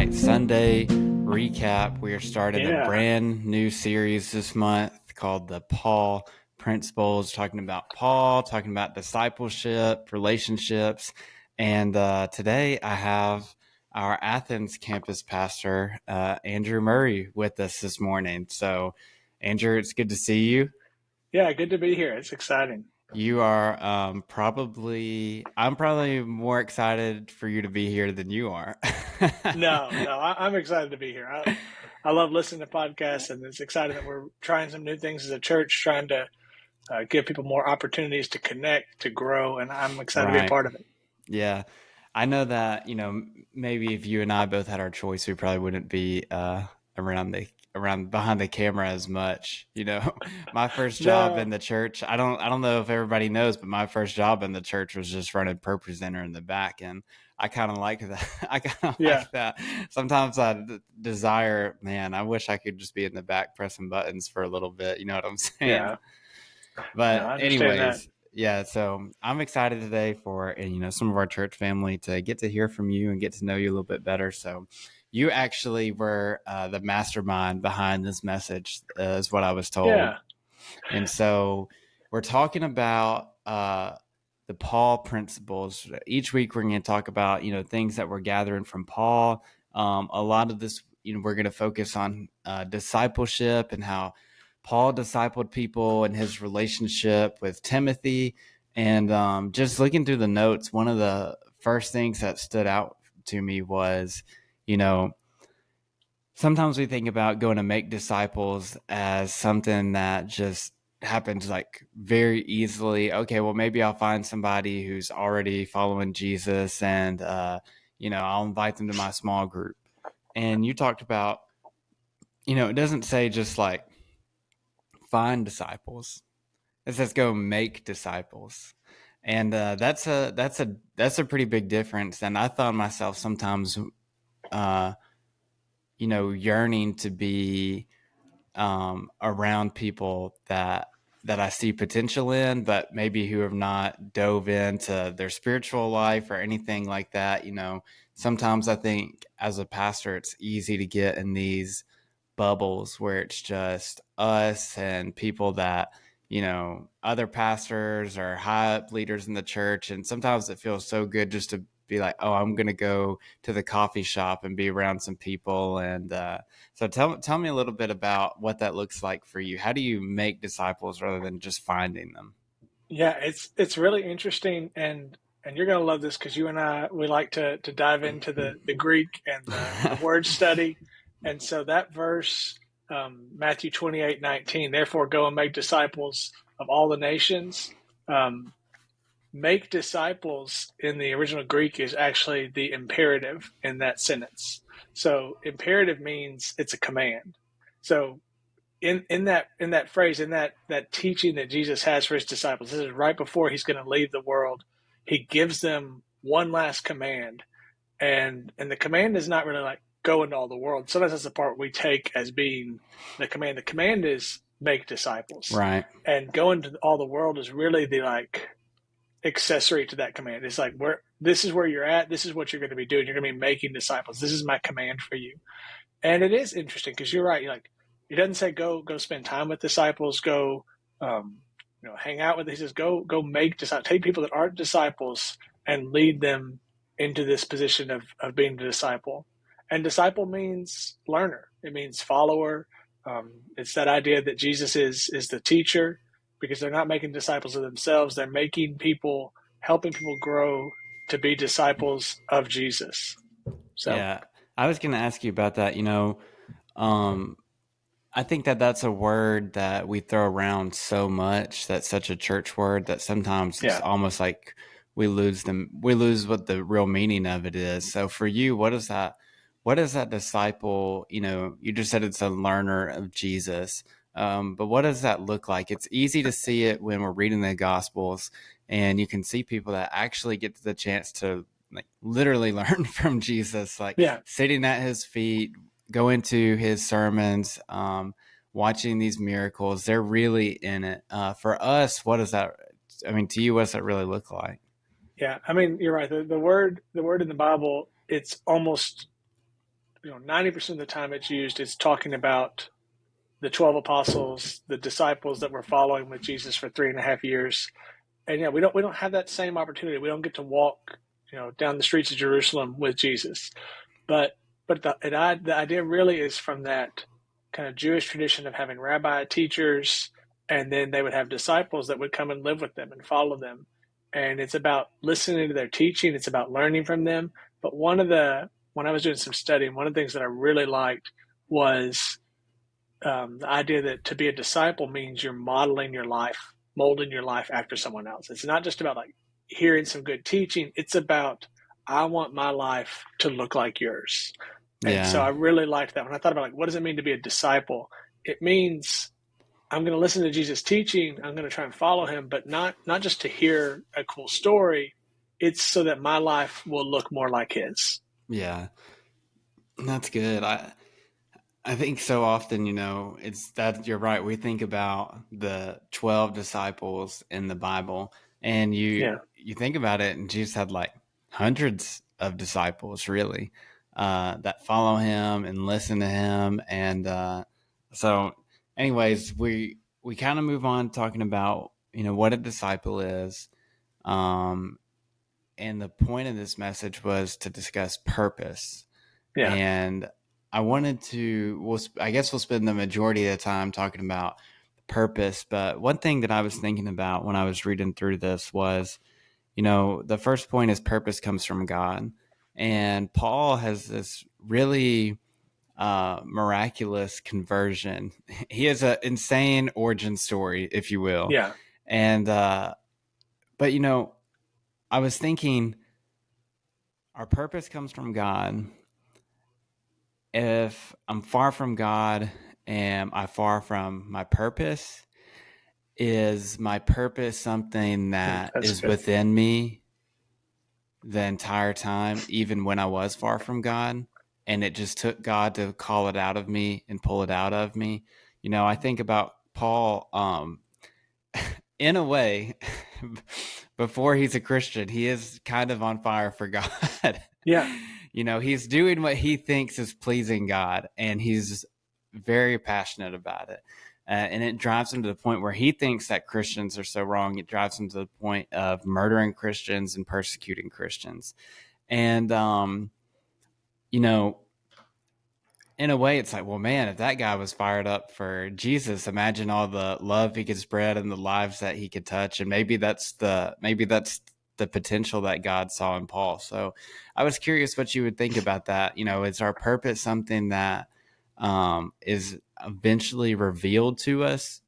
right, Sunday recap. We are starting a Yeah. brand new series this month called the Paul Principles, talking about Paul, talking about discipleship, relationships. And today I have our Athens campus pastor, Andrew Murray, with us this morning. So, Andrew, it's good to see you. Yeah, good to be here. It's exciting. You are I'm probably more excited for you to be here than you are. No, I'm excited to be here. I love listening to podcasts, and it's exciting that we're trying some new things as a church, trying to give people more opportunities to connect, to grow, and I'm excited to be a Right. part of it. Yeah. I know that, maybe if you and I both had our choice, we probably wouldn't be around behind the camera as much. My first job in No, the church, I don't know if everybody knows, but my first job in the church was just running Pro Presenter in the back, and I kind of like that. I kind of yeah, like that. Sometimes desire, man, I wish I could just be in the back pressing buttons for a little bit. You know what I'm saying? yeah. No, But I understand that. anyways, yeah, so I'm excited today for some of our church family to get to hear from you and get to know you a little bit better. So you actually were the mastermind behind this message, is what I was told. Yeah, And so we're talking about the Paul principles. Each week we're going to talk about things that we're gathering from Paul. A lot of this, we're going to focus on discipleship and how Paul discipled people and his relationship with Timothy. And just looking through the notes, one of the first things that stood out to me was, you know, sometimes we think about going to make disciples as something that just happens like very easily. Okay, well, maybe I'll find somebody who's already following Jesus and, I'll invite them to my small group. And you talked about, it doesn't say just like find disciples. It says go make disciples. And that's a pretty big difference. And I found myself sometimes, uh, yearning to be around people that I see potential in, but maybe who have not dove into their spiritual life or anything like that. Sometimes I think as a pastor, it's easy to get in these bubbles where it's just us and people that, other pastors or high up leaders in the church. And sometimes it feels so good just to be like, oh, I'm going to go to the coffee shop and be around some people. And so tell me a little bit about what that looks like for you. How do you make disciples rather than just finding them? yeah. It's really interesting, and you're gonna love this because you and I we like to dive into the Greek and the word study, and so that verse, Matthew 28:19, therefore go and make disciples of all the nations. Um, make disciples in the original Greek is actually the imperative in that sentence. So imperative means it's a command. So in that phrase, in that teaching that Jesus has for his disciples, this is right before he's going to leave the world. He gives them one last command, and the command is not really like go into all the world. Sometimes that's the part we take as being the command. The command is make disciples, Right. and go into all the world is really the like accessory to that command. It's like where this is where you're at. This is what you're going to be doing. You're going to be making disciples. This is my command for you. And it is interesting because you're right. You're like it doesn't say go spend time with disciples. Go hang out with. He says go make disciples. Take people that aren't disciples and lead them into this position of being a disciple. And disciple means learner. It means follower. It's that idea that Jesus is the teacher because they're not making disciples of themselves. They're making people, helping people grow to be disciples of Jesus. So Yeah. I was going to ask you about that. Um, I think that that's a word that we throw around so much. That's such a church word that sometimes it's yeah, almost like we lose what the real meaning of it is. So for you, what is that disciple? You just said it's a learner of Jesus. But what does that look like? It's easy to see it when we're reading the Gospels, and you can see people that actually get the chance to like literally learn from Jesus, like yeah. sitting at his feet, go into his sermons, watching these miracles. They're really in it. For us, what does that? I mean, to you, what does that really look like? Yeah, I mean, you're right. The word in the Bible, it's almost 90% of the time it's used is talking about the 12 apostles, the disciples that were following with Jesus for 3.5 years. And yeah, we don't have that same opportunity. We don't get to walk, down the streets of Jerusalem with Jesus. But the idea really is from that kind of Jewish tradition of having rabbi teachers, and then they would have disciples that would come and live with them and follow them. And it's about listening to their teaching. It's about learning from them. But when I was doing some studying, one of the things that I really liked was the idea that to be a disciple means you're modeling your life, molding your life after someone else. It's not just about like hearing some good teaching. It's about, I want my life to look like yours. And so Yeah. I really liked that. When I thought about like, what does it mean to be a disciple? It means I'm going to listen to Jesus' teaching. I'm going to try and follow him, but not just to hear a cool story. It's so that my life will look more like his. Yeah. That's good. I think so often, it's that you're right. We think about the 12 disciples in the Bible, and Yeah. you think about it, and Jesus had like hundreds of disciples, really, that follow him and listen to him. And so, anyways, we kind of move on talking about what a disciple is. Um, and the point of this message was to discuss purpose. Yeah. And I wanted to, I guess we'll spend the majority of the time talking about purpose. But one thing that I was thinking about when I was reading through this was, the first point is purpose comes from God. And Paul has this really miraculous conversion. He has an insane origin story, if you will. Yeah. And, but, I was thinking our purpose comes from God. If I'm far from God, am I far from my purpose? Is my purpose something that That's is good. within me the entire time, even when I was far from God? And it just took God to call it out of me and pull it out of me. I think about Paul, in a way, before he's a Christian, he is kind of on fire for God. Yeah. He's doing what he thinks is pleasing God, and he's very passionate about it. And it drives him to the point where he thinks that Christians are so wrong. It drives him to the point of murdering Christians and persecuting Christians. And, you know, in a way, it's like, well, man, if that guy was fired up for Jesus, imagine all the love he could spread and the lives that he could touch. And maybe that's the potential that God saw in Paul. So I was curious what you would think about that. Is our purpose something that is eventually revealed to us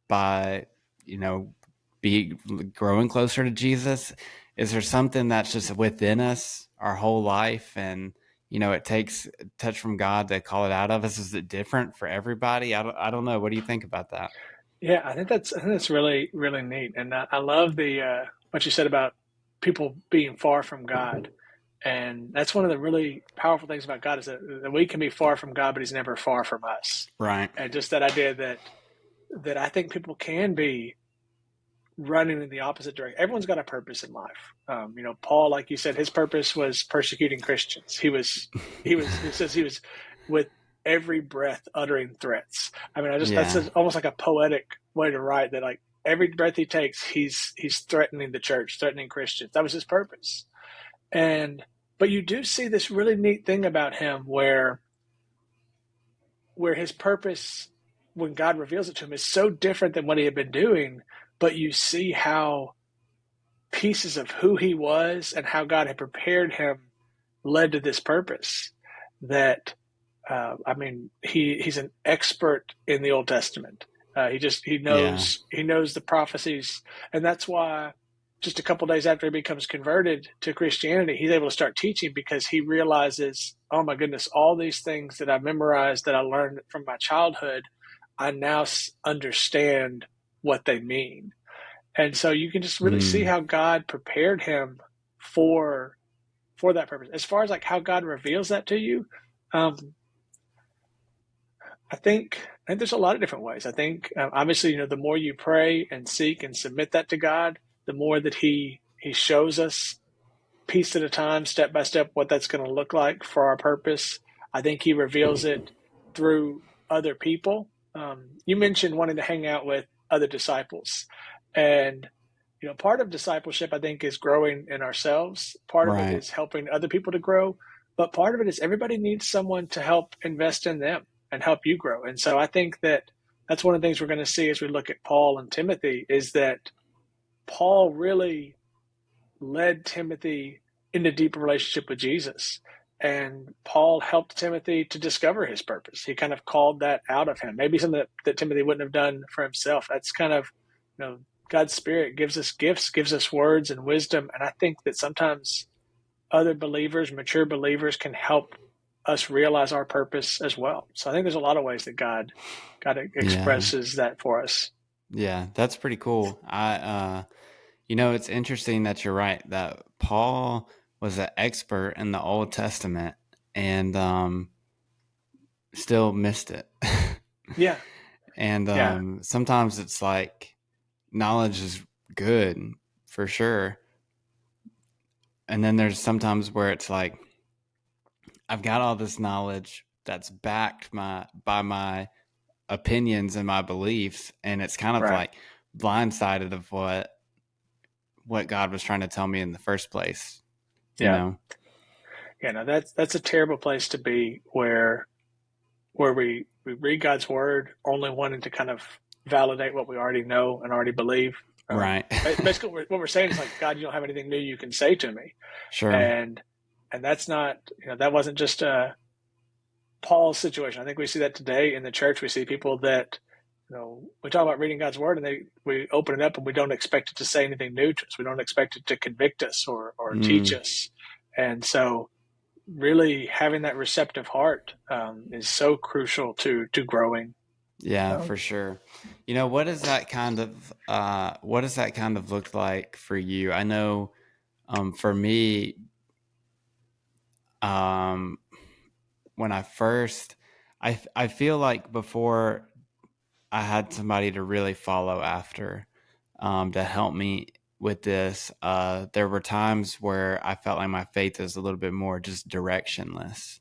by, you know, be growing closer to Jesus? Is there something that's just within us our whole life, and it takes a touch from God to call it out of us? Is it different for everybody? I don't know. What do you think about that? Yeah, I think that's really really neat, and I love the what you said about people being far from God, and that's one of the really powerful things about God is that we can be far from God, but He's never far from us, Right. and just that idea that I think people can be running in the opposite direction. Everyone's got a purpose in life. Paul, like you said, his purpose was persecuting Christians. It says he was with every breath uttering threats. I mean, that's Yeah. almost like a poetic way to write that. Like every breath he takes, he's threatening the church, threatening Christians. That was his purpose. And but you do see this really neat thing about him where his purpose, when God reveals it to him, is so different than what he had been doing. But you see how pieces of who he was and how God had prepared him led to this purpose. That I mean, he's an expert in the Old Testament. He Yeah. knows the prophecies, and that's why just a couple days after he becomes converted to Christianity, he's able to start teaching because he realizes, oh my goodness, all these things that I memorized that I learned from my childhood, I now understand what they mean. And so you can just really see Mm. how God prepared him for for that purpose. As far as like how God reveals that to you, um, I think there's a lot of different ways. I think obviously, the more you pray and seek and submit that to God, the more that He shows us piece at a time, step by step, what that's going to look like for our purpose. I think he reveals it through other people. You mentioned wanting to hang out with other disciples, and part of discipleship, I think, is growing in ourselves. Part of it Right. is helping other people to grow, but part of it is everybody needs someone to help invest in them and help you grow. And so I think that that's one of the things we're going to see as we look at Paul and Timothy is that Paul really led Timothy into deeper relationship with Jesus. And Paul helped Timothy to discover his purpose. He kind of called that out of him. Maybe something that Timothy wouldn't have done for himself. That's kind of, God's Spirit gives us gifts, gives us words and wisdom. And I think that sometimes other believers, mature believers, can help us realize our purpose as well. So I think there's a lot of ways that God Yeah. expresses that for us. Yeah, that's pretty cool. It's interesting that you're right that Paul was an expert in the Old Testament and still missed it. Yeah, And yeah, sometimes it's like knowledge is good for sure. And then there's sometimes where it's like I've got all this knowledge that's backed by my opinions and my beliefs, and it's kind of right. like blindsided of what God was trying to tell me in the first place, you Yeah, know? yeah. No, that's a terrible place to be, where we read God's word only wanting to kind of validate what we already know and already believe. Right. Basically, what we're saying is like, God, you don't have anything new you can say to me, Sure. and that's not, that wasn't just Paul's situation. I think we see that today in the church. We see people that, we talk about reading God's word, and we open it up, and we don't expect it to say anything new to us. We don't expect it to convict us or teach Mm, us, and so really having that receptive heart is so crucial to growing. yeah, Um, for sure. What does that kind of look like for you? I know for me, um when I feel like before I had somebody to really follow after to help me with this. There were times where I felt like my faith is a little bit more just directionless.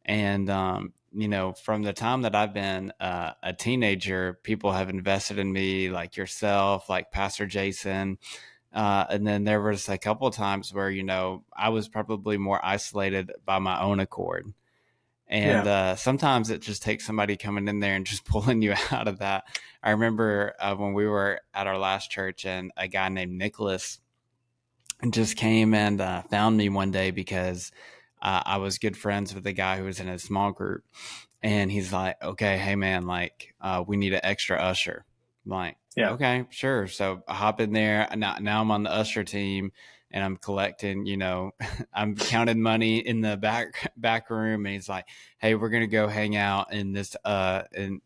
And, from the time that I've been a teenager, people have invested in me, like yourself, like Pastor Jason. And then there was a couple of times where, I was probably more isolated by my own accord. And yeah, sometimes it just takes somebody coming in there and just pulling you out of that. I remember when we were at our last church, and a guy named Nicholas just came and found me one day because I was good friends with the guy who was in a small group. And he's like, okay, hey man, like we need an extra usher. I'm like, yeah, okay, sure. So I hop in there. Now I'm on the usher team and I'm collecting, I'm counting money in the back room. And he's like, hey, we're gonna go hang out in this in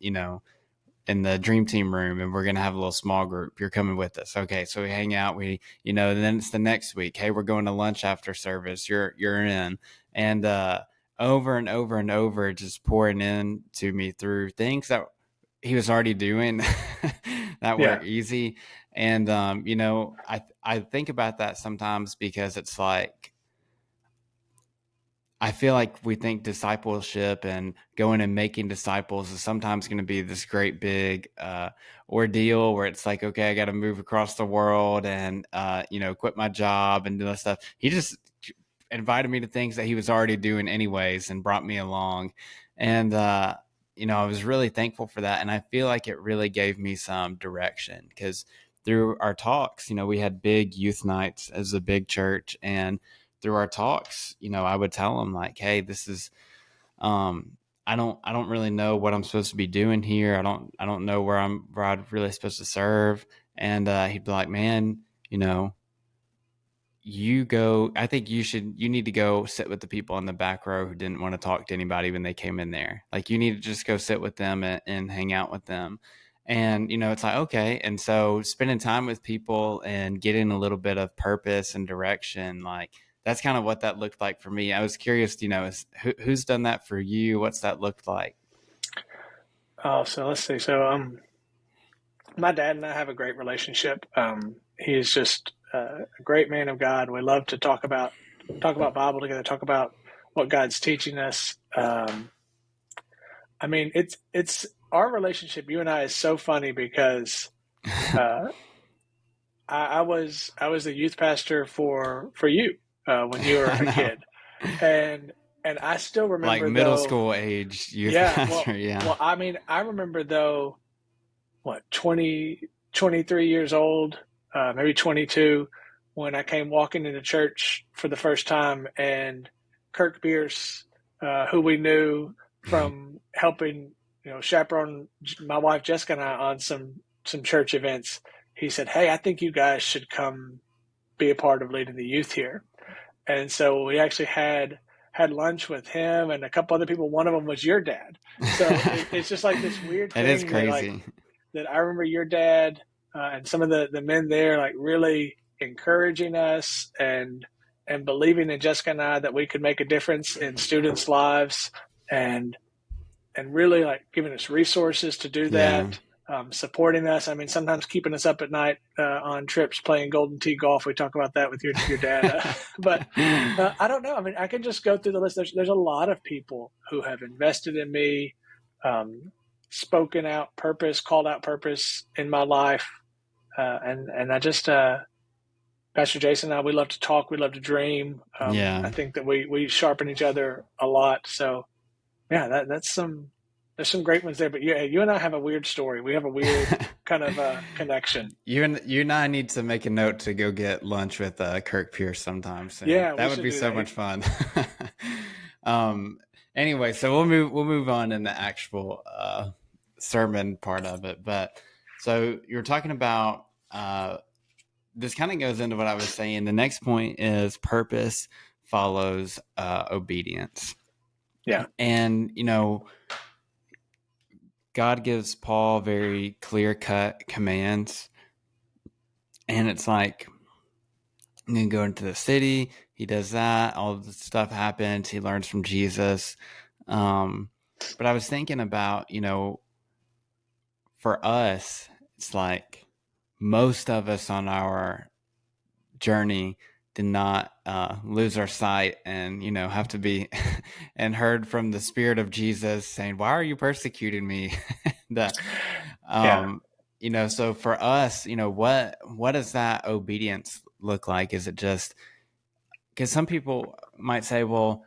the dream team room, and we're going to have a little small group. You're coming with us. Okay. So we hang out, and then it's the next week. Hey, we're going to lunch after service. You're in. And, over and over and over, just pouring in to me through things that he was already doing that were yeah, easy. And, I think about that sometimes because it's like, I feel like we think discipleship and going and making disciples is sometimes going to be this great big ordeal where it's like, okay, I got to move across the world and quit my job and do that stuff. He just invited me to things that he was already doing anyways and brought me along, and I was really thankful for that, and I feel like it really gave me some direction because through our talks, we had big youth nights as a big church, and through our talks, I would tell him like, hey, this is um I don't really know what I'm supposed to be doing here. I don't know where I'm really supposed to serve. And he'd be like, man, you know, I think you need to go sit with the people in the back row who didn't want to talk to anybody when they came in there. Like you need to just go sit with them and hang out with them. And it's like, okay. And so spending time with people and getting a little bit of purpose and direction, like that's kind of what that looked like for me. I was curious, who's done that for you? What's that looked like? oh, so let's see. So my dad and I have a great relationship. He is just a great man of God. We love to talk about Bible together, talk about what God's teaching us. I mean, it's our relationship. You and I is so funny because uh, I was the youth pastor for you when you were I a know. kid, and I still Like remember middle though. school age youth Yeah, pastor, yeah. I mean, I remember though, what 23 years old, maybe 22, when I came walking into church for the first time, and Kirk Bierce, who we knew from helping, chaperone my wife Jessica and I on some church events, he said, "Hey, I think you guys should come be a part of leading the youth here." And so we actually had lunch with him and a couple other people. One of them was your dad. So it's just like this weird It is thing that like crazy. that I remember your dad and some of the men there like really encouraging us and believing in Jessica and I that we could make a difference in students' lives, and really like giving us resources to do Yeah. that, supporting us. I mean, sometimes keeping us up at night on trips playing Golden Tee golf. We talk about that with your dad, but I don't know. I mean, I can just go through the list. There's a lot of people who have invested in me, um, spoken out purpose, called out purpose in my life, and I just Pastor Jason and I, we love to talk, we love to dream. I Yeah. think that we sharpen each other a lot. So yeah, that's there's some great ones there. But yeah, you and I have a weird story. We have a weird kind of connection. You and I need to make a note to go get lunch with Kirk Pierce sometime soon. Yeah, we That would should be do so that. much fun. um, anyway, so we'll move on in the actual sermon part of it. But so you're talking about this kind of goes into what I was saying. The next point is purpose follows obedience, Yeah, and God gives Paul very clear cut commands, and it's like and then go into the city. He does that. All of the stuff happens. He learns from Jesus. Um, but I was thinking about, for us, it's like most of us on our journey did not lose our sight and, have to be and heard from the Spirit of Jesus saying, "Why are you persecuting me?" that, yeah, so for us, what does that obedience look like? Is it just because some people might say, well,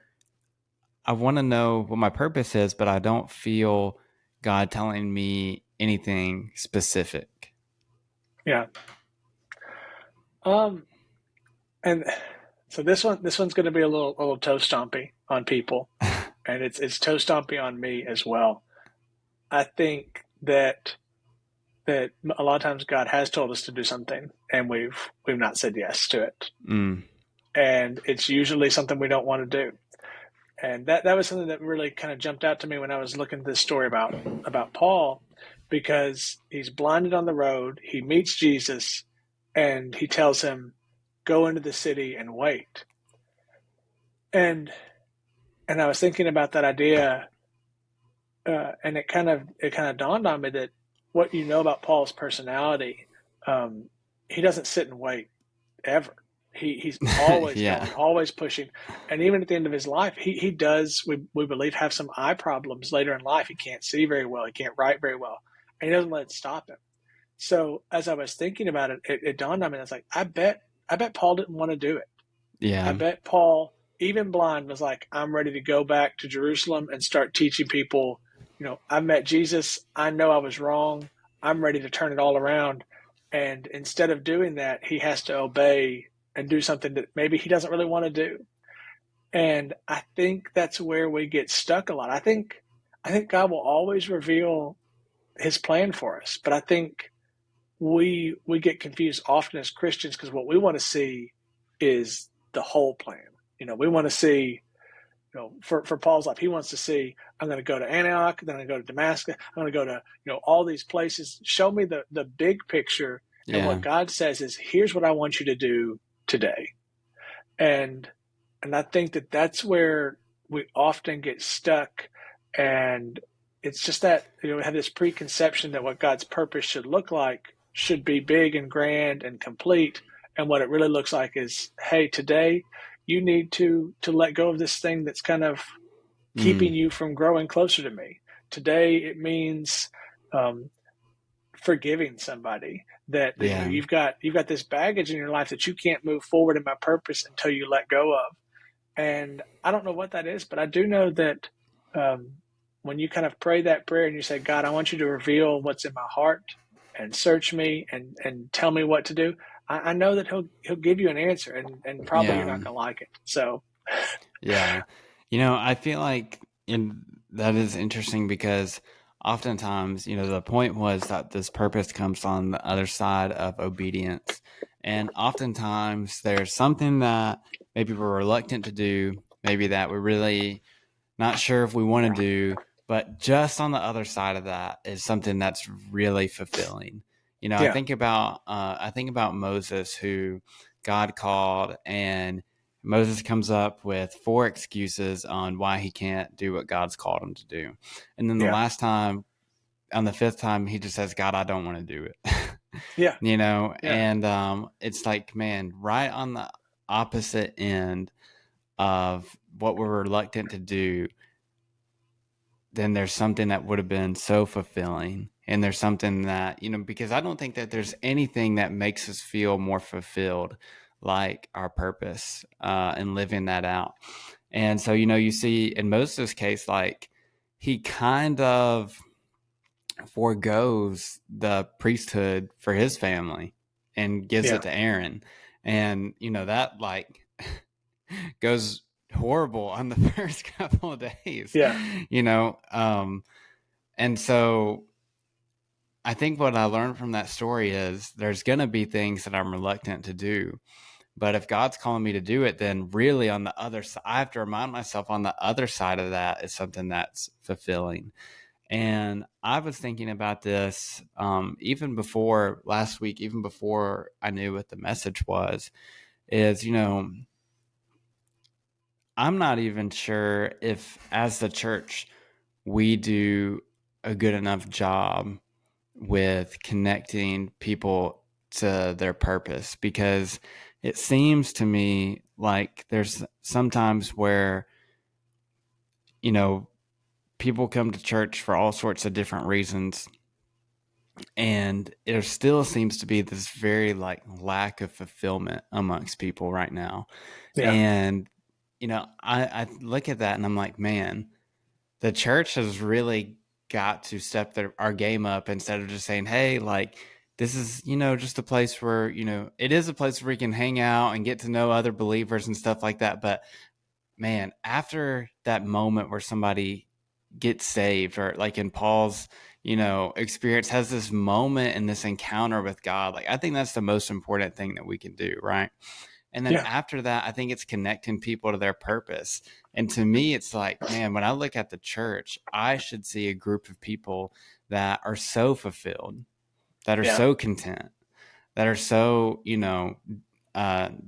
I want to know what my purpose is, but I don't feel God telling me anything specific. yeah. Um, and so this one's going to be a little toe stompy on people, and it's toe stompy on me as well. I think that a lot of times God has told us to do something, and we've not said yes to it, Mm, and it's usually something we don't want to do. And that was something that really kind of jumped out to me when I was looking at this story about Paul, because he's blinded on the road. He meets Jesus, and he tells him, "Go into the city and wait." And I was thinking about that idea, and it kind of dawned on me that what you know about Paul's personality, he doesn't sit and wait ever. He's always yeah. going, always pushing, and even at the end of his life, he does, we believe, have some eye problems later in life. He can't see very well, he can't write very well, and he doesn't let it stop him. So as I was thinking about it, it dawned on me. I was like, I bet Paul didn't want to do it. I Yeah. bet Paul, even blind, was like, I'm ready to go back to Jerusalem and start teaching people. I met Jesus. I know I was wrong. I'm ready to turn it all around. And instead of doing that, he has to obey and do something that maybe he doesn't really want to do. And I think that's where we get stuck a lot. I think God will always reveal his plan for us, but I think we get confused often as Christians because what we want to see is the whole plan. We want to see, for Paul's life, he wants to see, I'm going to go to Antioch, then I'm going to go to Damascus, I'm going to go to, all these places. Show me the big picture. And what Yeah. God says is, here's what I want you to do today. And I think that that's where we often get stuck. And it's just that, we have this preconception that what God's purpose should look like should be big and grand and complete. And what it really looks like is, hey, today you need to let go of this thing that's kind of keeping Mm, you from growing closer to me. Today it means um, forgiving somebody that yeah. you've got this baggage in your life that you can't move forward in my purpose until you let go of. And I don't know what that is, but I do know that um, when you kind of pray that prayer and you say, God, I want you to reveal what's in my heart and search me and tell me what to do, I know that he'll give you an answer, and probably you're Yeah. not gonna like it. So Yeah. I feel like that is interesting because oftentimes, the point was that this purpose comes on the other side of obedience. And oftentimes there's something that maybe we're reluctant to do, maybe that we're really not sure if we want to do, but just on the other side of that is something that's really fulfilling. yeah, I think about Moses, who God called, and Moses comes up with four excuses on why he can't do what God's called him to do, and then the yeah, last time, on the fifth time, he just says, "God, I don't want to do it." yeah, yeah, And it's like, man, right on the opposite end of what we're reluctant to do, then there's something that would have been so fulfilling. And there's something that, because I don't think that there's anything that makes us feel more fulfilled like our purpose and living that out. And so, you see in Moses' case, like he kind of foregoes the priesthood for his family and gives yeah, it to Aaron. And, that like goes horrible on the first couple of days, yeah, you know. And so I think what I learned from that story is there's going to be things that I'm reluctant to do. But if God's calling me to do it, then really on the other side, I have to remind myself on the other side of that is something that's fulfilling. And I was thinking about this even before last week, even before I knew what the message was, is, I'm not even sure if as the church we do a good enough job with connecting people to their purpose, because it seems to me like there's sometimes where, you know, people come to church for all sorts of different reasons, and there still seems to be this very like lack of fulfillment amongst people right now. yeah, And I look at that and I'm like, man, the church has really got to step our game up, instead of just saying, hey, like, this is, just a place where, it is a place where we can hang out and get to know other believers and stuff like that. But man, after that moment where somebody gets saved, or like in Paul's, experience, has this moment and this encounter with God, like, I think that's the most important thing that we can do, right? And then yeah, after that, I think it's connecting people to their purpose. And to me, it's like, man, when I look at the church, I should see a group of people that are so fulfilled, that are yeah, so content, that are so,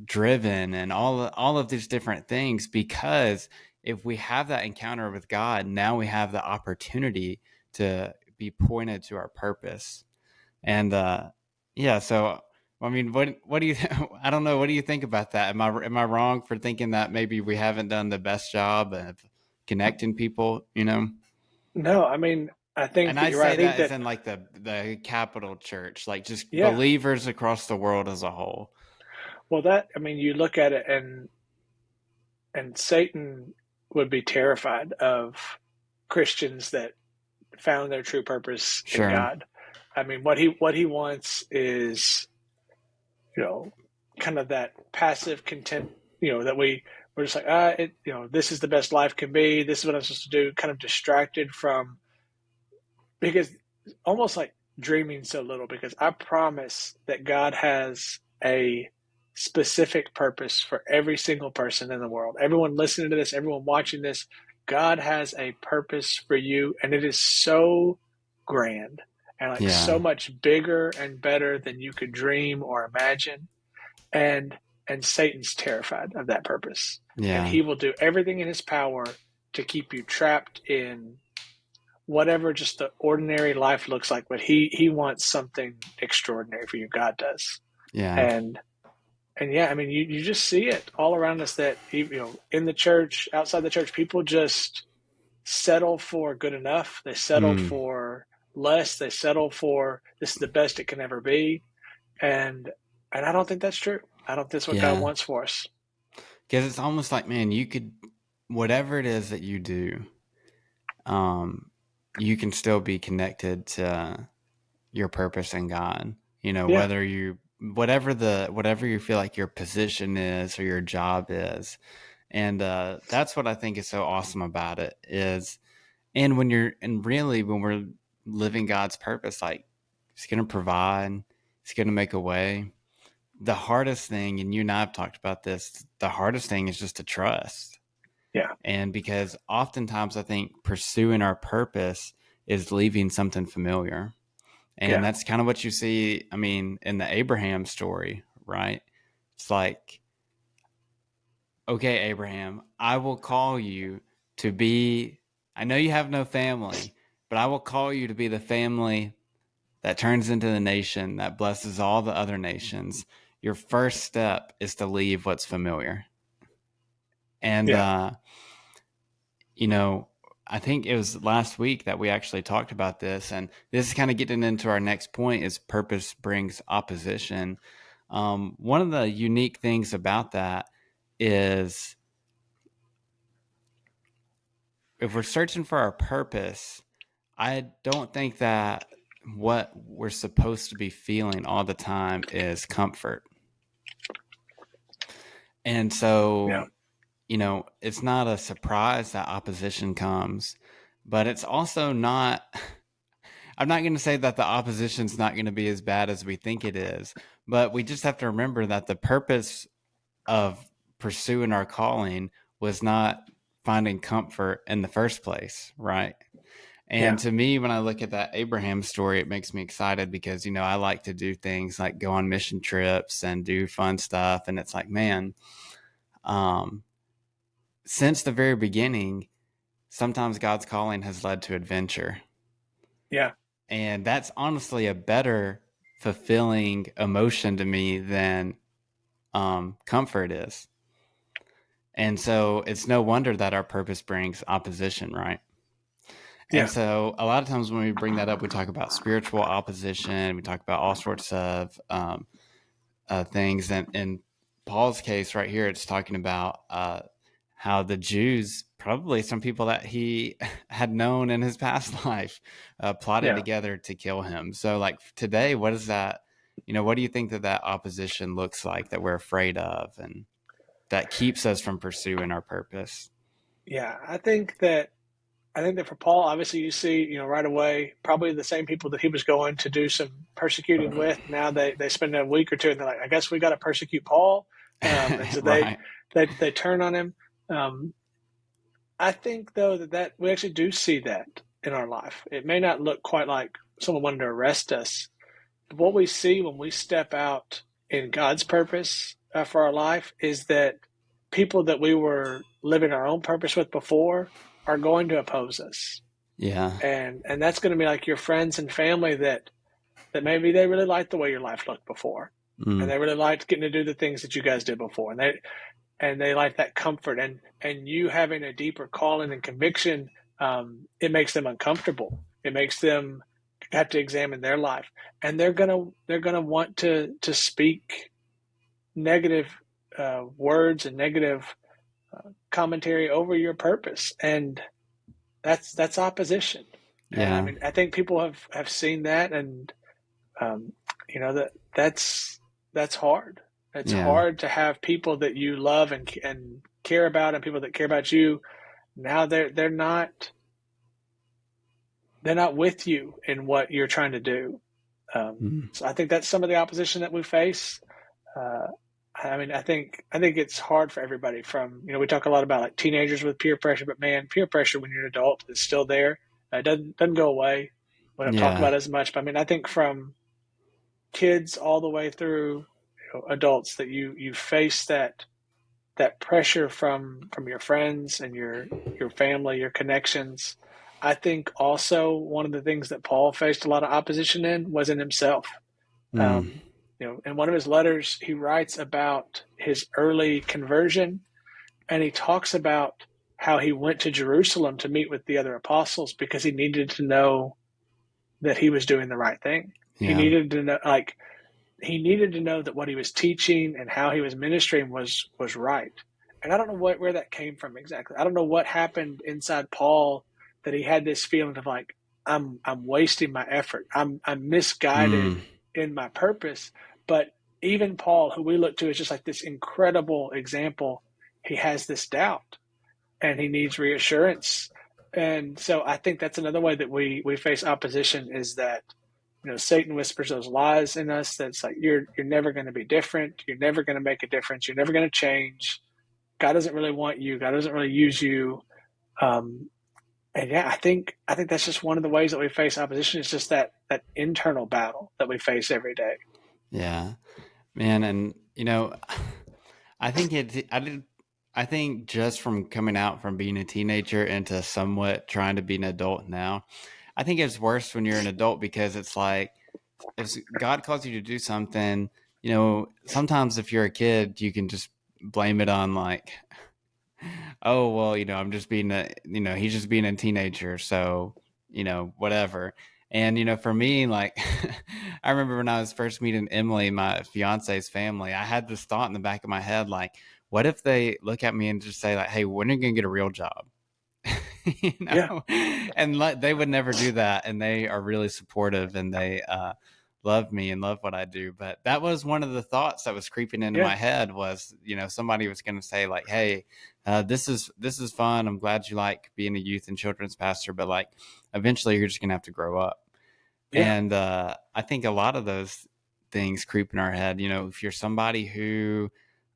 driven, and all of these different things. Because if we have that encounter with God, now we have the opportunity to be pointed to our purpose. And yeah, so I mean, what do you I don't know, what do you think about that? Am I wrong for thinking that maybe we haven't done the best job of connecting people, No, I mean, I think And that I you're right. say I think that as that, in like the capital church, like just yeah. believers across the world as a whole. Well, I mean, you look at it, and Satan would be terrified of Christians that found their true purpose in Sure. God. I mean, what he wants is, you know, kind of that passive content, that we're just like, this is the best life can be. This is what I'm supposed to do. Kind of distracted from, because almost like dreaming so little, because I promise that God has a specific purpose for every single person in the world. Everyone listening to this, everyone watching this, God has a purpose for you, and it is so grand and like so Yeah. much bigger and better than you could dream or imagine. And Satan's terrified of that purpose. And Yeah. he will do everything in his power to keep you trapped in whatever just the ordinary life looks like, but he wants something extraordinary for you. God does. Yeah. And and yeah, I mean, you just see it all around us that, in the church, outside the church, people just settle for good enough. They settle Mm. for less. They settle for this is the best it can ever be. And I don't think that's true. I don't think that's what God Yeah. wants for us. Because it's almost like, man, you could, whatever it is that you do, um, you can still be connected to your purpose in God. You know, Yeah, whatever you feel like your position is or your job is. And that's what I think is so awesome about it is, and really when we're living God's purpose, like He's going to provide, He's going to make a way. The hardest thing, and you and I have talked about this, the hardest thing is just to trust. yeah, And because oftentimes I think pursuing our purpose is leaving something familiar. And yeah, that's kind of what you see, I mean, in the Abraham story, right? It's like, okay, Abraham, I will call you to be, I know you have no family, but I will call you to be the family that turns into the nation that blesses all the other nations. Your first step is to leave what's familiar. And, yeah, you know, I think it was last week that we actually talked about this, and this is kind of getting into our next point: is purpose brings opposition. One of the unique things about that is if we're searching for our purpose, I don't think that what we're supposed to be feeling all the time is comfort. And yeah, so, you know, it's not a surprise that opposition comes, but it's also not I'm not going to say that the opposition's not going to be as bad as we think it is, but we just have to remember that the purpose of pursuing our calling was not finding comfort in the first place, right? And yeah, to me, when I look at that Abraham story, it makes me excited because, you know, I like to do things like go on mission trips and do fun stuff. And it's like, man, um, since the very beginning, sometimes God's calling has led to adventure. yeah, And that's honestly a better fulfilling emotion to me than comfort is. And so it's no wonder that our purpose brings opposition, right? And yeah, so a lot of times when we bring that up, we talk about spiritual opposition, we talk about all sorts of things. And in Paul's case, right here, it's talking about how the Jews, probably some people that he had known in his past life, plotted yeah. together to kill him. So, like today, what is that? You know, what do you think that that opposition looks like that we're afraid of and that keeps us from pursuing our purpose? Yeah, I think that for Paul, obviously, you see, right away, probably the same people that he was going to do some persecuting with. Now they spend a week or two, and they're like, I guess we got to persecute Paul, and so they Right. they they turn on him. Um, I think though that we actually do see that in our life. It may not look quite like someone wanting to arrest us, but what we see when we step out in God's purpose for our life is that people that we were living our own purpose with before are going to oppose us, Yeah. and that's going to be like your friends and family that maybe they really liked the way your life looked before, and Mm. they really liked getting to do the things that you guys did before, and they like that comfort, and you having a deeper calling and conviction. It makes them uncomfortable. It makes them have to examine their life, and they're gonna want to speak negative words and negative commentary over your purpose, and that's opposition. And I Yeah. mean, I think people have seen that, and um, that's hard. It's Yeah. hard to have people that you love and care about, and people that care about you. Now they're not with you in what you're trying to do. Mm. So I think that's some of the opposition that we face. Uh, I mean, I think it's hard for everybody. From we talk a lot about like teenagers with peer pressure, but man, peer pressure when you're an adult is still there. It doesn't go away. We don't talk Yeah. about it as much, but I mean, I think from kids all the way through adults that you face that pressure from your friends and your family, your connections. I think also one of the things that Paul faced a lot of opposition in was in himself. Mm. Um, in one of his letters, he writes about his early conversion, and he talks about how he went to Jerusalem to meet with the other apostles because he needed to know that he was doing the right thing. He Yeah. needed to know, like, he needed to know that what he was teaching and how he was ministering was right. And I don't know where that came from exactly. I don't know what happened inside Paul that he had this feeling of like, I'm wasting my effort. I'm misguided Mm. in my purpose. But even Paul, who we look to as just like this incredible example, he has this doubt and he needs reassurance. And so I think that's another way that we face opposition is that Satan whispers those lies in us that's like you're never going to be different, you're never going to make a difference, you're never going to change. God doesn't really want you, God doesn't really use you. Um, and yeah, I think that's just one of the ways that we face opposition is just that internal battle that we face every day. Yeah. Man, and I think I think just from coming out from being a teenager into somewhat trying to be an adult now, I think it's worse when you're an adult because it's like if God calls you to do something, sometimes if you're a kid, you can just blame it on like, oh, well, I'm just being he's just being a teenager. So, whatever. And, for me, like, I remember when I was first meeting Emily, my fiance's family, I had this thought in the back of my head, like, what if they look at me and just say, like, hey, when are you going to get a real job? Yeah, And they would never do that. And they are really supportive and they love me and love what I do. But that was one of the thoughts that was creeping into yeah, my head was, somebody was going to say like, hey, this is fun. I'm glad you like being a youth and children's pastor, but like eventually you're just going to have to grow up. yeah, And I think a lot of those things creep in our head. If you're somebody who,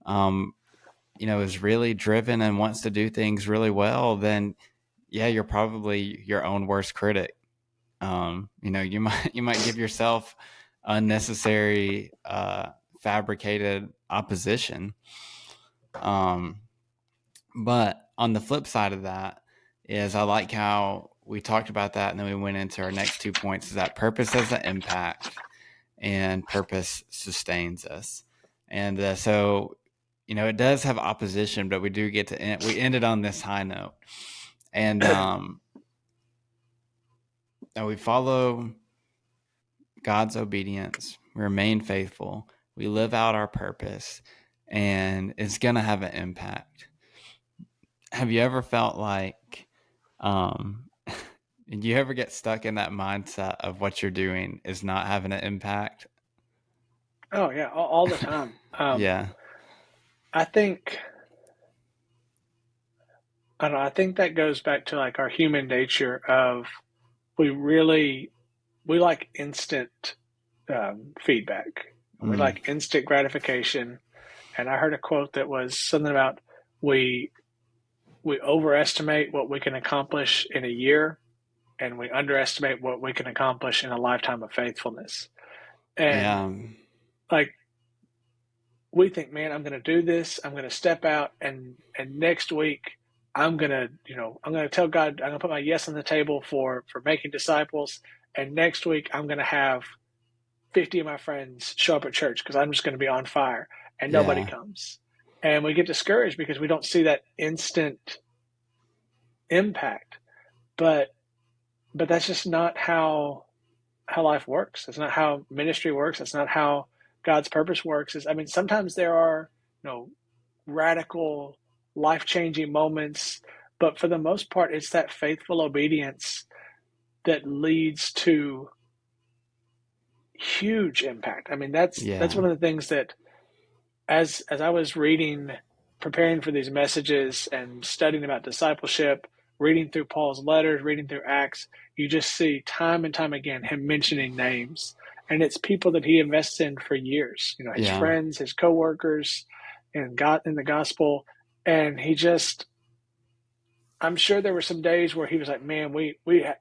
um, is really driven and wants to do things really well, then yeah, you're probably your own worst critic. You might give yourself unnecessary, fabricated opposition. Um, but on the flip side of that is I like how we talked about that, and then we went into our next 2 points: is that purpose has an impact, and purpose sustains us. And so, it does have opposition, but we do get to end. We ended on this high note, and we follow God's obedience, we remain faithful, we live out our purpose, and it's going to have an impact. Have you ever felt like, did you ever get stuck in that mindset of what you're doing is not having an impact? oh yeah, all the time. Yeah. I think I don't know. I think that goes back to like our human nature of we really we like instant feedback. We Mm, like instant gratification. And I heard a quote that was something about we we overestimate what we can accomplish in a year, and we underestimate what we can accomplish in a lifetime of faithfulness. And yeah. like we think, man, I'm going to do this. I'm going to step out, and next week I'm going to tell God, I'm going to put my yes on the table for making disciples. And next week, I'm going to have 50 of my friends show up at church because I'm just going to be on fire, and nobody Yeah. comes. And we get discouraged because we don't see that instant impact. But that's just not how life works. That's not how ministry works. That's not how God's purpose works. I mean, sometimes there are radical, life changing moments, but for the most part, it's that faithful obedience that leads to huge impact. I mean, that's Yeah. one of the things that as I was reading, preparing for these messages and studying about discipleship, reading through Paul's letters, reading through Acts, you just see time and time again him mentioning names. And it's people that he invests in for years, his Yeah. friends, his coworkers, and God in the gospel. And he just, I'm sure there were some days where he was like, man,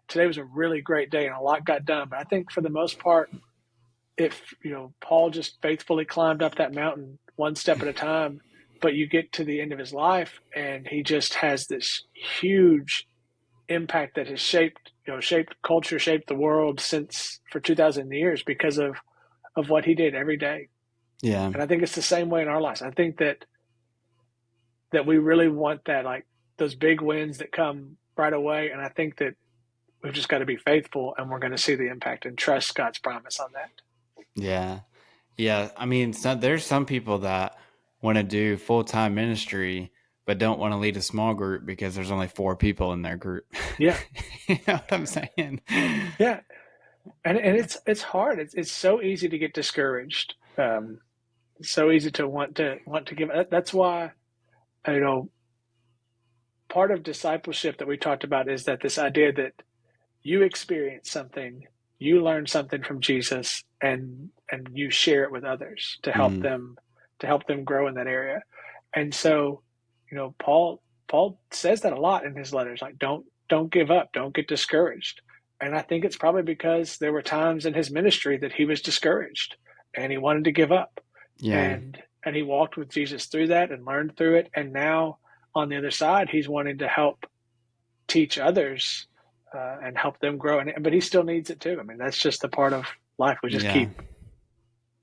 today was a really great day and a lot got done. But I think for the most part, if Paul just faithfully climbed up that mountain one step at a time, but you get to the end of his life and he just has this huge impact that has shaped culture, shaped the world since for 2,000 years because of what he did every day. Yeah. And I think it's the same way in our lives. I think that we really want that, like those big wins that come right away. And I think that we've just got to be faithful, and we're going to see the impact and trust God's promise on that. Yeah. Yeah. I mean, there's some people that want to do full time ministry, but don't want to lead a small group because there's only 4 people in their group. Yeah. You know what I'm saying? Yeah. And it's hard. It's so easy to get discouraged. It's so easy to want to give. That's why, you know, part of discipleship that we talked about is that this idea that you experience something, you learn something from Jesus, and you share it with others Mm, to help them grow in that area. And so, Paul says that a lot in his letters, like don't give up, don't get discouraged. And I think it's probably because there were times in his ministry that he was discouraged and he wanted to give up. yeah. And he walked with Jesus through that and learned through it. And now on the other side, he's wanting to help teach others and help them grow. But he still needs it too. I mean, that's just a part of life. We just Yeah. keep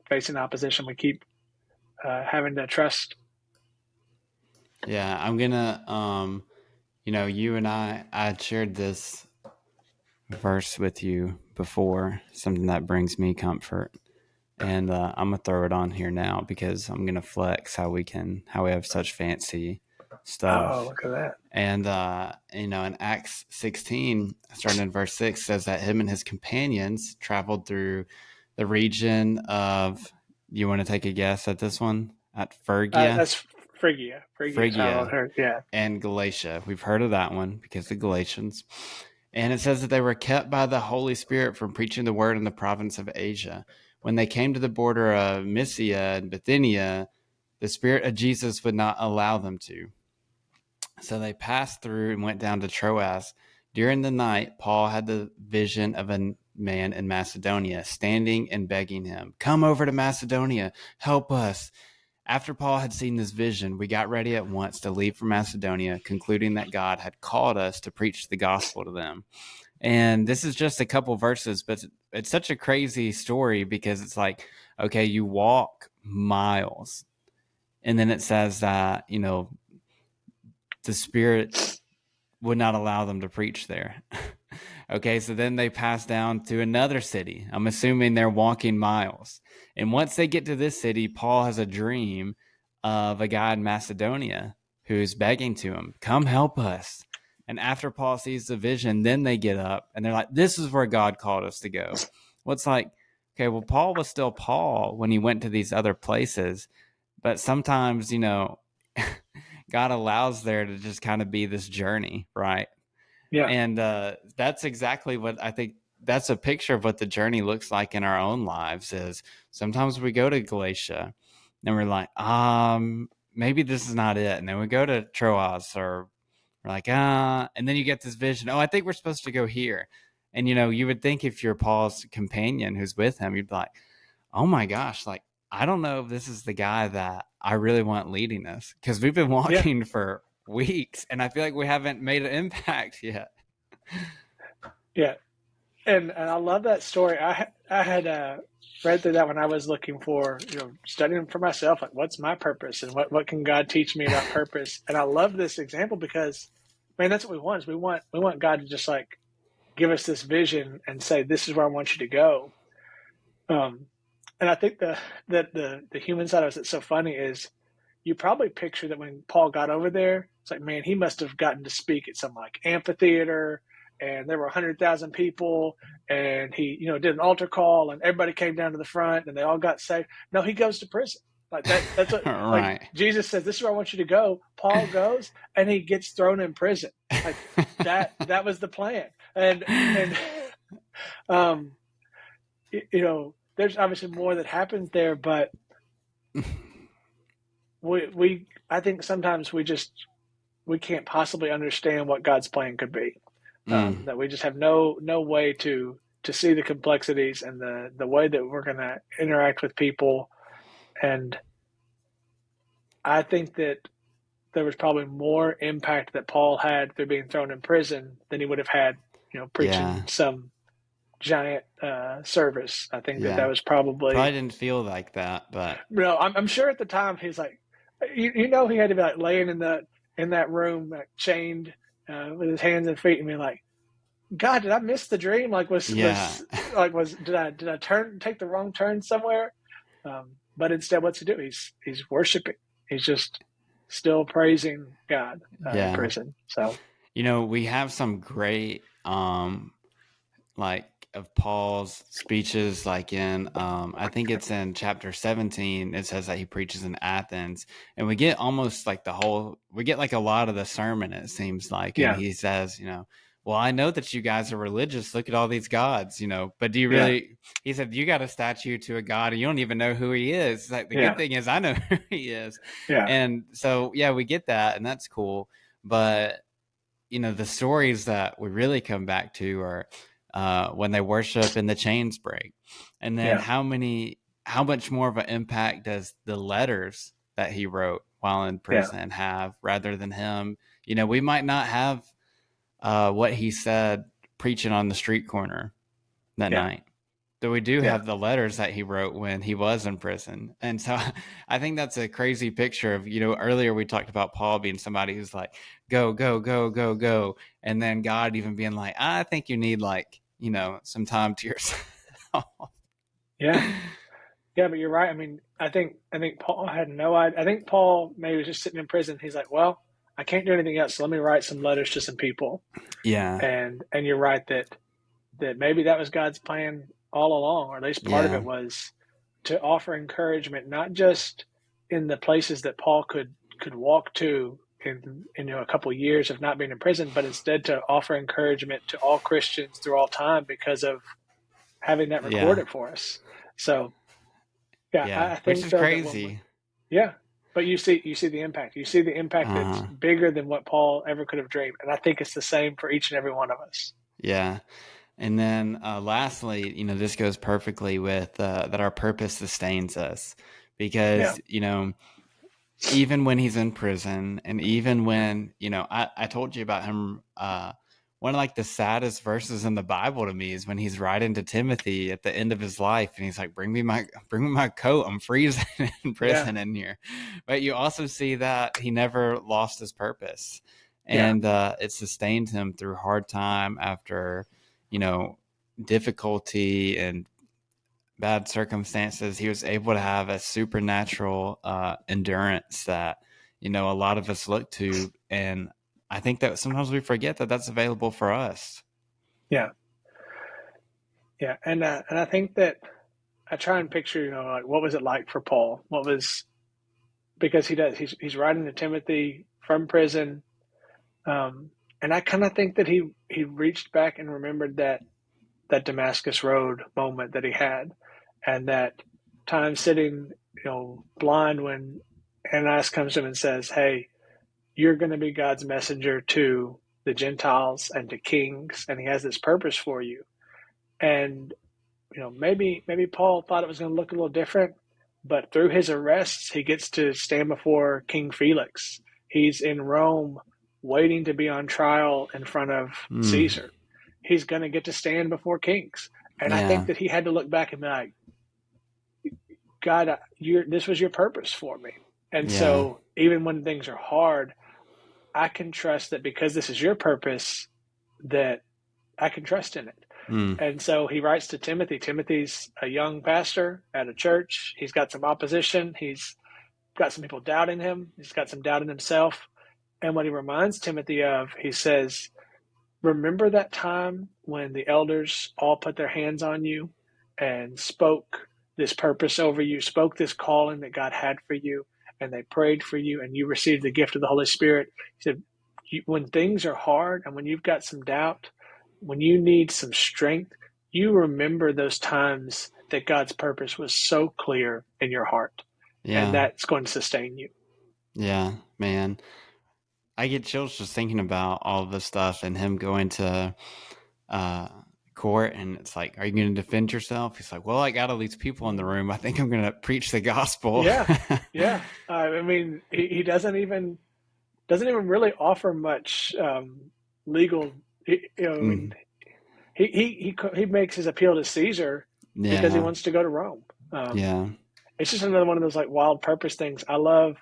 facing opposition. We keep having to trust. Yeah. I'm going to, you and I shared this verse with you before, something that brings me comfort. And I'm gonna throw it on here now because I'm gonna flex how we have such fancy Oh, stuff. look at that. And in Acts 16, starting in verse 6, says that him and his companions traveled through the region of. You want to take a guess at this one? At Phrygia, That's Phrygia. Phrygia is how I Phrygia, heard. Yeah. and Galatia. We've heard of that one because the Galatians. And it says that they were kept by the Holy Spirit from preaching the word in the province of Asia. When they came to the border of Mysia and Bithynia, the Spirit of Jesus would not allow them to. So they passed through and went down to Troas. During the night, Paul had the vision of a man in Macedonia standing and begging him, "Come over to Macedonia, help us." After Paul had seen this vision, we got ready at once to leave for Macedonia, concluding that God had called us to preach the gospel to them. And this is just a couple verses, but it's such a crazy story because it's like, okay, you walk miles, and then it says that, the Spirit would not allow them to preach there. Okay, so then they pass down to another city. I'm assuming they're walking miles. And once they get to this city, Paul has a dream of a guy in Macedonia who's begging to him, "Come help us." And after Paul sees the vision, then they get up and they're like, "This is where God called us to go." Well, it's like, okay, well, Paul was still Paul when he went to these other places, but sometimes, God allows there to just kind of be this journey, right? Yeah. And that's exactly what I think. That's a picture of what the journey looks like in our own lives. Is sometimes we go to Galatia and we're like, maybe this is not it. And then we go to Troas, or we're like, and then you get this vision. Oh, I think we're supposed to go here. And you would think if you're Paul's companion who's with him, you'd be like, oh my gosh, like I don't know if this is the guy that I really want leading us, because we've been Yeah. walking for weeks and I feel like we haven't made an impact yet. Yeah. And I love that story. I had read through that when I was looking for, studying for myself, like what's my purpose and what can God teach me about purpose. And I love this example because, man, that's what we want. Is we want God to just like give us this vision and say, this is where I want you to go. Um, and I think the human side of it that's so funny is you probably picture that when Paul got over there, it's like, man, he must have gotten to speak at some like amphitheater, and there were 100,000 people, and he, did an altar call, and everybody came down to the front, and they all got saved. No, he goes to prison. Like that. That's what, like Right. Jesus says, this is where I want you to go. Paul goes, and he gets thrown in prison. Like that was the plan. And um, there's obviously more that happens there, but we I think sometimes we can't possibly understand what God's plan could be. Mm, That we just have no way to see the complexities and the way that we're going to interact with people. And I think that there was probably more impact that Paul had through being thrown in prison than he would have had, preaching yeah. giant service. I think that Yeah. that was Probably probably didn't feel like that, but no. I'm sure at the time he's like, you know, he had to be like laying in that room, like chained with his hands and feet, and be like, God, did I miss the dream? Like yeah. was did I take the wrong turn somewhere? But instead, what's he do? He's worshiping. He's just still praising God in Yeah. prison. So We have some great like of Paul's speeches, like in I think it's in chapter 17. It says that he preaches in Athens, and we get almost like we get like a lot of the sermon, it seems like, and yeah, he says, well, I know that you guys are religious. Look at all these gods, but do you yeah, really? He said, you got a statue to a god and you don't even know who he is. It's like, the good yeah, thing is I know who he is. yeah, And so, yeah, we get that, and that's cool. But the stories that we really come back to are when they worship and the chains break. And then yeah, how much more of an impact does the letters that he wrote while in yeah, prison have, rather than him? We might not have what he said preaching on the street corner that yeah, night. Though we do yeah, have the letters that he wrote when he was in prison. And so I think that's a crazy picture of, earlier we talked about Paul being somebody who's like, go, go, go, go, go. And then God even being like, I think you need like, some time to yourself. yeah. Yeah, but you're right. I mean, I think Paul had no idea. I think Paul maybe was just sitting in prison. He's like, well, I can't do anything else, so let me write some letters to some people. Yeah. And you're right that maybe that was God's plan all along, or at least part of Yeah. it was to offer encouragement, not just in the places that Paul could walk to in a couple of years of not being in prison, but instead to offer encouragement to all Christians through all time because of having that Yeah. recorded for us. So yeah, Yeah. I Which think is though that when we, crazy. yeah, but you see the impact. You see the impact that's Uh, bigger than what Paul ever could have dreamed, and I think it's the same for each and every one of us. yeah. And then lastly, this goes perfectly with that our purpose sustains us, Yeah, because, even when he's in prison, and even when, I told you about him, one of like the saddest verses in the Bible to me is when he's writing to Timothy at the end of his life, and he's like, bring me my coat, I'm freezing in yeah, prison in here. But you also see that he never lost his purpose, yeah, and it sustained him through hard time after, you know difficulty and bad circumstances. He was able to have a supernatural endurance that, a lot of us look to. And I think that sometimes we forget that that's available for us. yeah, yeah, and I think that I try and picture, like what was it like for Paul? What was because he's writing to Timothy from prison, and I kind of think that he reached back and remembered that Damascus Road moment that he had, and that time sitting, blind when Ananias comes to him and says, "Hey, you're going to be God's messenger to the Gentiles and to kings, and He has this purpose for you." And maybe Paul thought it was going to look a little different, but through his arrests, he gets to stand before King Felix. He's in Rome, waiting to be on trial in front of Mm, Caesar. He's going to get to stand before kings, and I think yeah. that he had to look back and be like, God, this was your purpose for me. And Yeah. so even when things are hard, I can trust that because this is your purpose, that I can trust in it. Mm, And so he writes to Timothy. Timothy's a young pastor at a church. He's got some opposition. He's got some people doubting him. He's got some doubt in himself. And what he reminds Timothy of, he says, remember that time when the elders all put their hands on you and spoke this purpose over you, spoke this calling that God had for you, and they prayed for you, and you received the gift of the Holy Spirit. He said, when things are hard and when you've got some doubt, when you need some strength, you remember those times that God's purpose was so clear in your heart, and yeah. that's going to sustain you. Yeah, man. I get chills just thinking about all of this stuff and him going to uh, court, and it's like, are you going to defend yourself? He's like, well, I got all these people in the room. I think I'm going to preach the gospel. Yeah, yeah. I mean, he doesn't even really offer much legal. I mean, Mm, he makes his appeal to Caesar because he Yeah. wants to go to Rome. Yeah. It's just another one of those like wild purpose things. I love,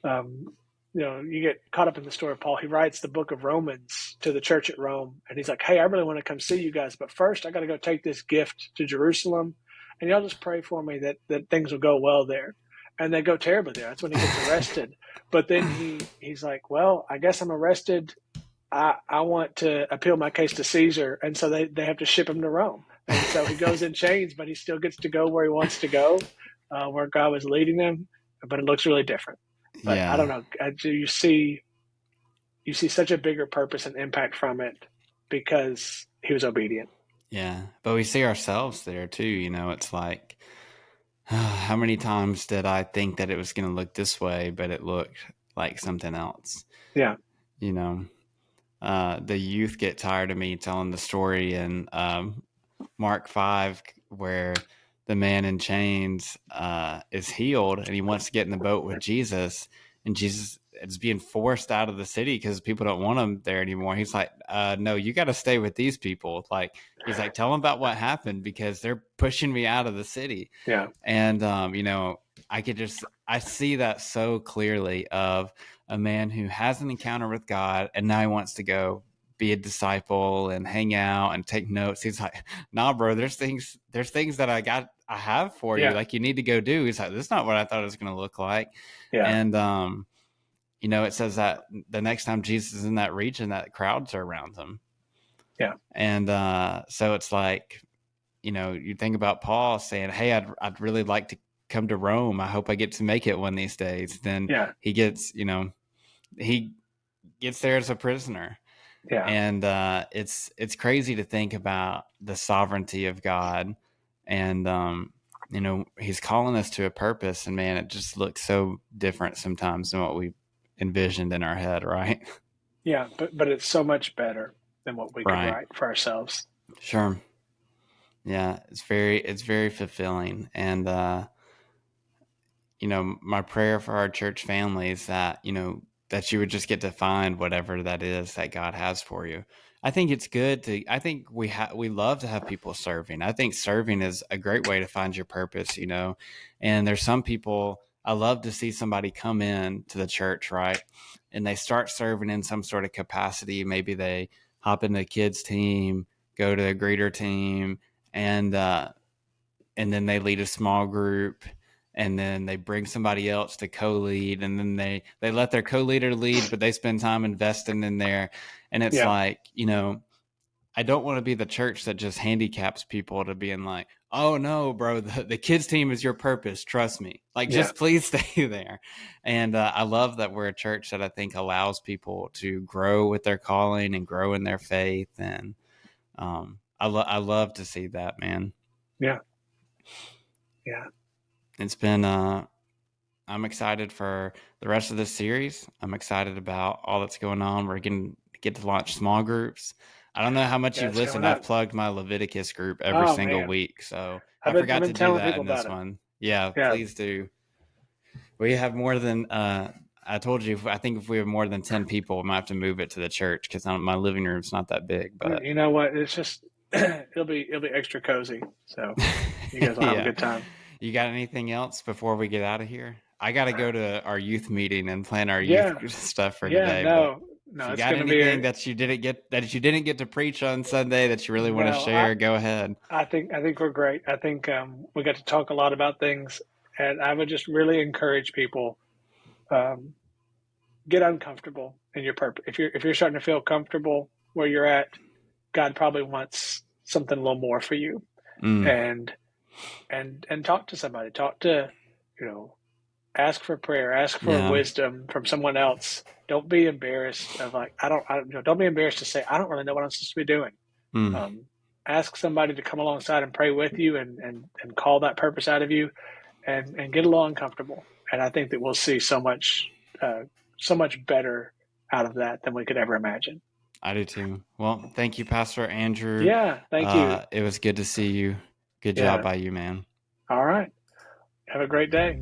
um, you get caught up in the story of Paul. He writes the book of Romans to the church at Rome, and he's like, "Hey, I really want to come see you guys, but first I got to go take this gift to Jerusalem, and y'all just pray for me that things will go well there." And they go terribly there. That's when he gets arrested. But then he's like, "Well, I guess I'm arrested. I want to appeal my case to Caesar," and so they have to ship him to Rome. And so he goes in chains, but he still gets to go where he wants to go, where God was leading him. But it looks really different. But I Yeah. don't know. You see such a bigger purpose and impact from it because he was obedient. Yeah. But we see ourselves there too. It's like, how many times did I think that it was going to look this way, but it looked like something else? Yeah, You know, the youth get tired of me telling the story in Mark 5 where the man in chains is healed and he wants to get in the boat with Jesus, and Jesus is being forced out of the city because people don't want him there anymore. He's like, no, you got to stay with these people. Like, he's like, tell them about what happened because they're pushing me out of the city. yeah, And I see that so clearly of a man who has an encounter with God and now he wants to go be a disciple and hang out and take notes. He's like, nah, bro, there's things that I have for you. yeah, Like, you need to go do. He's like, this is not what I thought it was going to look like. yeah, And, it says that the next time Jesus is in that region, that crowds are around him. yeah, And, so it's like, you think about Paul saying, hey, I'd really like to come to Rome. I hope I get to make it one of these days. Then yeah, he gets there as a prisoner. yeah, And it's crazy to think about the sovereignty of God, and He's calling us to a purpose, and man, it just looks so different sometimes than what we envisioned in our head, right? yeah. But it's so much better than what we could Right. write for ourselves. Sure. Yeah, it's very fulfilling, and my prayer for our church family is that, that you would just get to find whatever that is that God has for you. I think it's good I think we love to have people serving. I think serving is a great way to find your purpose, and there's some people, I love to see somebody come in to the church, right? And they start serving in some sort of capacity. Maybe they hop into the kids team, go to a greeter team, and, and then they lead a small group, and then they bring somebody else to co-lead, and then they let their co-leader lead, but they spend time investing in there. And it's Yeah, like, I don't want to be the church that just handicaps people to being like, oh no, bro, the kids team is your purpose, trust me, like, yeah, just please stay there. And I love that we're a church that I think allows people to grow with their calling and grow in their faith. And I love to see that, man. yeah, yeah. It's been I'm excited for the rest of this series. I'm excited about all that's going on. We're going to get to launch small groups. I don't know how much Yeah, you've it's coming listened. I've up. plugged my Leviticus group every Oh single man, week. So I've I been I've forgot to been do telling that people in about this it. one. Yeah, Yeah, please do. We have more than, I told you, I think if we have more than 10 people, we might have to move it to the church because my living room's not that big. But you know what? It's just it'll be extra cozy. So you guys will have a yeah. good time. You got anything else before we get out of here? I got to go to our youth meeting and plan our youth Yeah, stuff for yeah. today. But No, if no. you It's got going to be anything that you didn't get to preach on Sunday that you really want to no. I share, go ahead. I think we're great. I think we got to talk a lot about things, and I would just really encourage people, um, get uncomfortable in your purpose. If you're starting to feel comfortable where you're at, God probably wants something a little more for you. Mm, And talk to somebody. Talk to, you know, ask for prayer. Ask for yeah. wisdom from someone else. Don't be embarrassed of like don't be embarrassed to say I don't really know what I'm supposed to be doing. Mm, Um, Ask somebody to come alongside and pray with you and call that purpose out of you and get a little uncomfortable. And I think that we'll see uh, so much better out of that than we could ever imagine. I do too. Well, thank you, Pastor Andrew. Yeah, thank you. It was good to see you. Good job Yeah. by you, man. All right. Have a great day.